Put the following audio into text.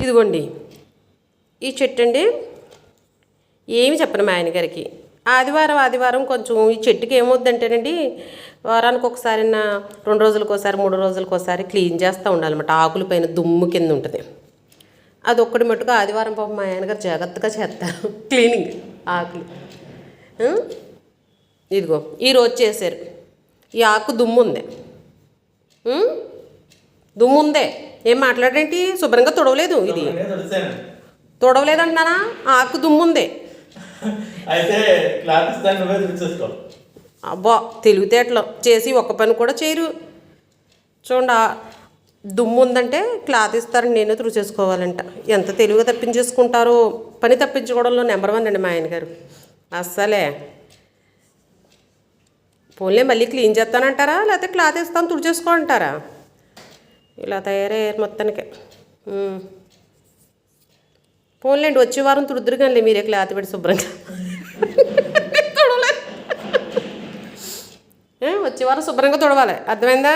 ఇదిగోండి ఈ చెట్టు అండి, ఏమి చెప్పను మా ఆయన గారికి. ఆదివారం కొంచెం ఈ చెట్టుకి ఏమవుద్దంటేనండి, వారానికి ఒకసారి 2 రోజులకు ఒకసారి 3 రోజులకు ఒకసారి క్లీన్ చేస్తూ ఉండాలన్నమాట. ఆకుల పైన దుమ్ము కింద ఉంటుంది. అది ఒక్కటి మట్టుగా ఆదివారం పాపం మా ఆయన గారు జాగ్రత్తగా చేస్తారు క్లీనింగ్ ఆకులు. ఇదిగో ఈరోజు చేశారు. ఈ ఆకు దుమ్ము ఉంది, దుమ్ము ఉందే. ఏం మాట్లాడేంటి? శుభ్రంగా తొడవలేదు. ఇది తొడవలేదంటున్నానా? ఆకు దుమ్ము ఉంది. అబ్బా తెలివితేటలో చేసి ఒక్క పని కూడా చేయరు. చూడండి, దుమ్ము ఉందంటే క్లాత్ ఇస్తారని నేనే తుడిచేసుకోవాలంట. ఎంత తెలివిగా తప్పించేసుకుంటారో. పని తప్పించుకోవడంలో నెంబర్ 1 అండి మా ఆయన గారు. అస్సలే పోన్లే మళ్ళీ క్లీన్ చేస్తానంటారా, లేకపోతే క్లాత్ ఇస్తాను తుడిచేసుకో అంటారా? ఇలా తయారయ్యారు మొత్తానికి. పోన్లేండి, వచ్చే వారం తుడుదురు కానీ మీరే క్లాత్ పెట్టి శుభ్రంగా. వచ్చే వారం శుభ్రంగా తుడవాలి, అర్థమైందా?